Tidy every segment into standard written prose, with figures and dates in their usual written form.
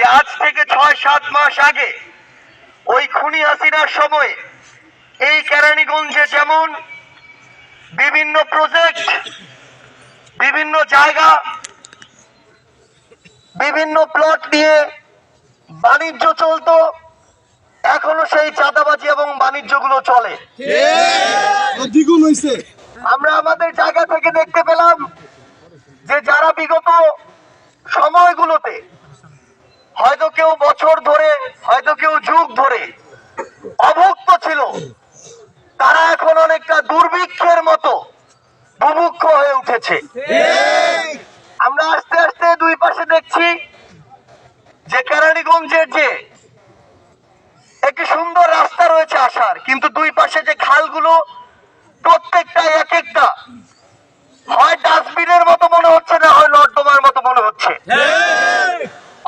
যে আজ থেকে ৬-৭ মাস আগে ওই খুনি হাসিনার সময় এই কেরানীগঞ্জে যেমন বিভিন্ন প্রজেক্ট, বিভিন্ন জায়গা, বিভিন্ন প্লট নিয়ে বাণিজ্য চলতো, এখনো সেই চাঁদাবাজি এবং বাণিজ্যগুলো চলে। আমরা আমাদের জায়গা থেকে দেখতে পেলাম যে যারা বিগত সময়গুলোতে হয়তো কেউ বছর ধরে, হয়তো কেউ যুগ ধরে অভুক্ত ছিল, তারা এখন অনেকটা দুর্ভিক্ষের মতো বুভুক্ষ হয়ে উঠেছে। আমরা আস্তে আস্তে দুই পাশে দেখছি যে কেরানীগঞ্জের যে একটি সুন্দর রাস্তা রয়েছে আসার, কিন্তু দুই পাশে যে খালগুলো প্রত্যেকটা এক একটা হয় ডাস্টবিনের মতো মনে হচ্ছে, না হয় নর্দমার মতো মনে হচ্ছে।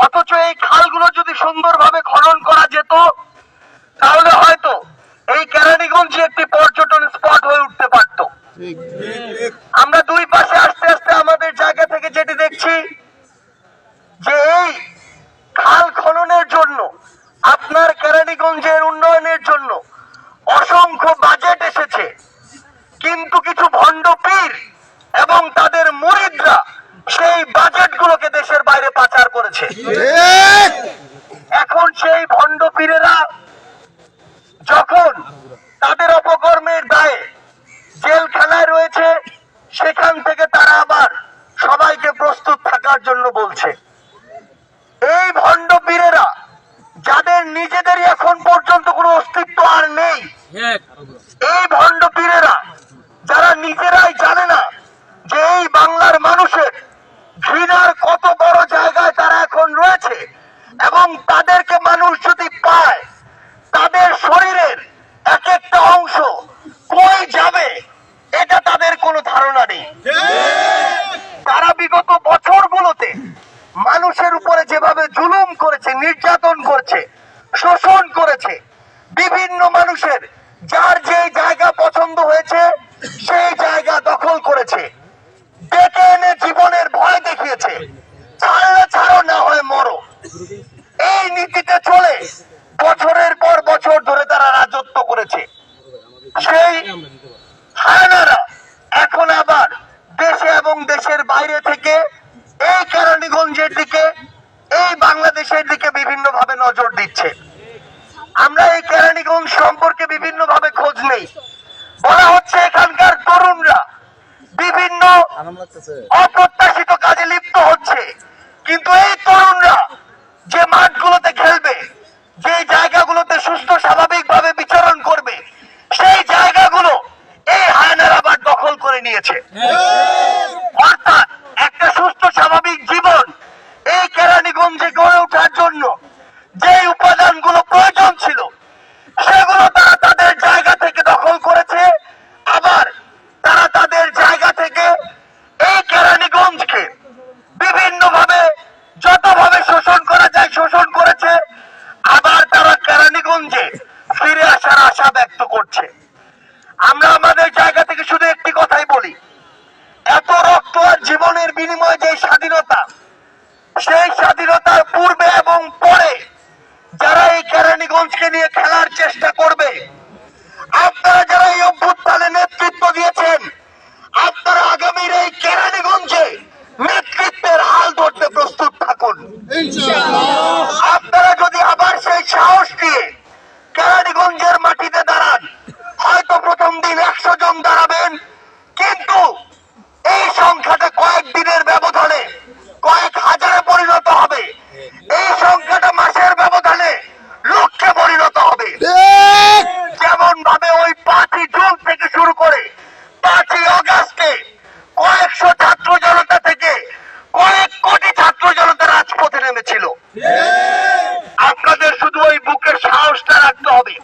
অথচ এই খালগুলো যদি সুন্দরভাবে খনন করা যেত তাহলে হয়তো এই কেরানীগঞ্জে একটি পর্যটন স্পট হয়ে উঠতে পারত। আমরা দুই পাশে আস্তে আস্তে আমাদের জায়গা থেকে যেটি দেখছি যে এই খাল খননের জন্য, আপনার কেরানীগঞ্জের উন্নয়নের জন্য অসংখ্য বাজেট এসেছে, কিন্তু কিছু ভণ্ড পীর এবং তাদের মুরিদরা সেই বাজেটগুলোকে দেশের বাইরে পাচার করেছে। এখন সেই ভণ্ড পীরেরা যখন তাদের অপকর্মের দায়ে জেলখানায় রয়েছে, সেখান থেকে তারা আবার সবাইকে প্রস্তুত থাকার জন্য বলছে। এই ভণ্ড পীরেরা যাদের নিজেদেরই এখন পর্যন্ত কোনো অস্তিত্ব আর নেই, এই ভণ্ড পীরেরা যারা নিজেরাই জানে না যে এই বাংলার মানুষের ঘৃণার কত বড় জায়গায় তারা এখন রয়েছে, এবং তাদেরকে মানুষ যদি পায়, তাদের শরীরের এক একটা অংশ কই যাবে এটা তাদের কোনো ধারণা নেই। তারা বিগত বছরগুলোতে মানুষের উপরে যেভাবে জুলুম করেছে, নির্যাতন করেছে, শোষণ করেছে, বিভিন্ন মানুষের যার যে জায়গা পছন্দ হয়েছে সেই জায়গা দখল করেছে, ডেকে এনে জীবনের ভয় দেখিয়েছে, ছাড়লে ছাড়ো না হয় মরো, এই নীতিতে চলে বছরের পর বছর ধরে তারা রাজত্ব করেছে। সেই হায়নারা এখন আবার দেশে এবং দেশের বাইরে থেকে এই কেরানীগঞ্জের দিকে, এই বাংলাদেশের দিকে বিভিন্ন ভাবে নজর দিচ্ছে। আমরা এই কেরানীগঞ্জ সম্পর্কে বিভিন্ন ভাবে খোঁজ নেই। বলা হচ্ছে এখানকার তরুণরা বিভিন্ন অপ্রত্যাশিত কাজে লিপ্ত হচ্ছে, কিন্তু এই তরুণরা যে মাঠগুলোতে খেলবে, যে জায়গাগুলোতে সুস্থ স্বাভাবিক ভাবে বিচরণ করবে, সেই জায়গাগুলো এই হায়নার আবার দখল করে নিয়েছে। অর্থাৎ একটা সুস্থ স্বাভাবিক জীবন এই কেরানীগঞ্জে গড়ে ওঠার জন্য যে উপাদানগুলো প্রয়োজন ছিল সেগুলো তারা তাদের জায়গা থেকে দখল করেছে। আবার তারা তাদের জায়গা থেকে এই কেরানীগঞ্জকে বিভিন্ন ভাবে যতভাবে শোষণ করা যায় শোষণ করেছে। আবার তারা কেরানীগঞ্জে ফিরে আসার আশা ব্যক্ত করছে। আমরা আমাদের জায়গা থেকে শুধু একটি কথাই বলি, এত রক্ত আর জীবনের বিনিময়ে যে স্বাধীনতা, সেই স্বাধীনতার পূর্বে এবং পরে যারা এই কেরানীগঞ্জকে নিয়ে খেলার চেষ্টা করবে, আপনারা যারা এই অভ্যুত্থানে নেতৃত্ব দিয়েছেন, আপনারা আগামীর এই কেরানীগঞ্জে নেতৃত্বের হাল ধরতে প্রস্তুত থাকুন। আপনারা যদি আবার সেই সাহস নিয়ে কেরানীগঞ্জের মাটিতে দাঁড়ান, হয়তো প্রথম দিন 100 জন দাঁড়াবেন, কিন্তু এই সংখ্যাটা কয়েকদিনের ব্যবধানে কয়েক হাজারে পরিণত হবে। এই সংখ্যাটা মাসের ব্যবধানে লক্ষে পরিণত হবে। যেমন ভাবে ওই 5ই জুন থেকে শুরু করে 5ই অগাস্টে কয়েকশো ছাত্র জনতা থেকে কয়েক কোটি ছাত্র জনতা রাজপথে নেমেছিল। আপনাদের শুধু ওই বুকের সাহসটা রাখতে হবে।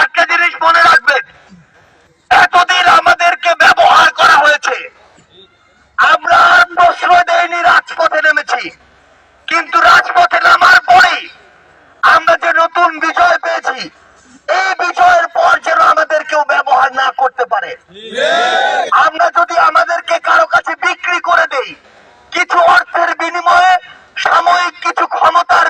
একটা জিনিস মনে রাখবেন, এতদিন আমাদেরকে ব্যবহার করা হয়েছে, আমরা আর প্রশ্রয় দেয়নি, রাজপথে নেমেছি, কিন্তু রাজপথে নামার পরেই আমরা যে নতুন বিজয় পেয়েছি, এই বিজয়ের পর যেন আমাদের কেউ ব্যবহার না করতে পারে। আমরা যদি আমাদেরকে কারো কাছে বিক্রি করে দেই কিছু অর্থের বিনিময়ে, সাময়িক কিছু ক্ষমতার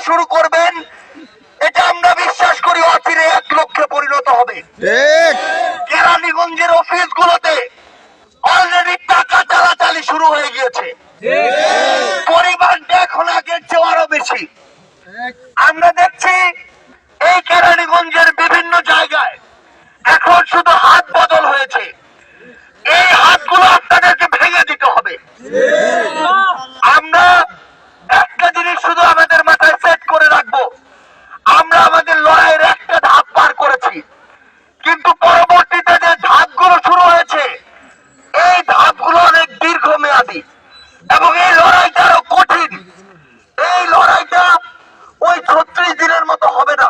শুরু করবেন, এটা আমরা বিশ্বাস করি অচিরে 1 লক্ষে পরিণত হবে। কেরানীগঞ্জের অফিসগুলোতে অলরেডি টাকা চালাচালি শুরু হয়ে গিয়েছে, পরিমাণটা এখন আগের চেয়ে আরো বেশি। আমরা দেখছি এই কেরানীগঞ্জের বিভিন্ন জায়গায় এখন শুধু হাত বদল হয়েছে। এই হাতগুলো আপনাদেরকে ভেঙে দিতে হবে। আমরা একটা জিনিস শুধু আমাদের মাথায় সেট করে রাখবো, আমরা আমাদের লড়াইয়ের একটা ধাপ পার করেছি, কিন্তু পরবর্তীতে যে ধাপগুলো শুরু হয়েছে এই ধাপগুলো অনেক দীর্ঘমেয়াদী এবং এই লড়াইটা আরো কঠিন। এই লড়াইটা ওই 36 দিনের মতো হবে না।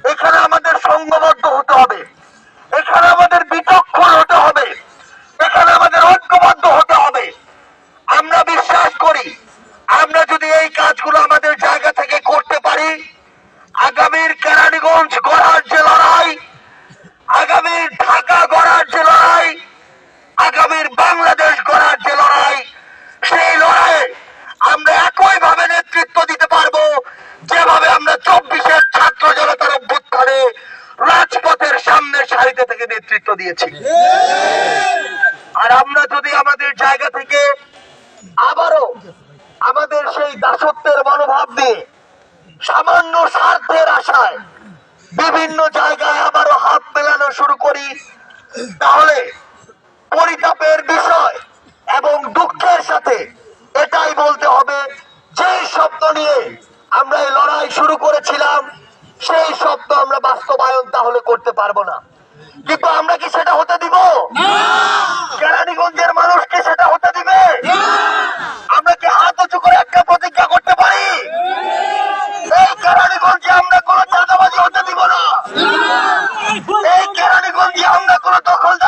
এখানে আমাদের সংঘবদ্ধ হতে হবে, এখানে আমাদের বিচক্ষণ হতে হবে, এখানে আমাদের ঐক্যবদ্ধ হতে হবে। আমরা বিশ্বাস করি আমরা যদি এই কাজগুলো আমাদের জায়গা থেকে করতে পারি, আগামীর কেরানীগঞ্জ গড়ার যে লড়াই, আগামীর ঢাকা গড়ার যে লড়াই, আগামীর বাংলাদেশ গড়ার যে লড়াই, সেই লড়াইয়ে আমরা একইভাবে নেতৃত্ব দিতে পারবো যেভাবে আমরা 24-এর ছাত্র জনতার অভ্যুত্থানে রাজপথের সামনের সারিতে থেকে নেতৃত্ব দিয়েছি। আর আমরা যদি আমাদের জায়গা থেকে আবারও আমাদের সেই দাসত্বের মনোভাব দিয়ে সামান্য স্বার্থের আশায় বিভিন্ন জায়গায় আবারও হাত মেলানো শুরু করি, তাহলে পরিতাপের বিষয় এবং দুঃখের সাথে এটাই বলতে হবে, যে স্বপ্ন নিয়ে আমরা এই লড়াই শুরু করেছিলাম সেই স্বপ্ন আমরা বাস্তবায়ন তাহলে করতে পারবো না। কিন্তু আমরা কি সেটা হতে দিব? কেরানীগঞ্জের মানুষ কি সেটা হতে দিবে? আমরা কি হাত উঁচু করে একটা প্রতিজ্ঞা করতে পারি, এই কেরানীগঞ্জে আমরা কোনো চাঁদাবাজি হতে দিব না, এই কেরানীগঞ্জে আমরা কোনো দখলদারি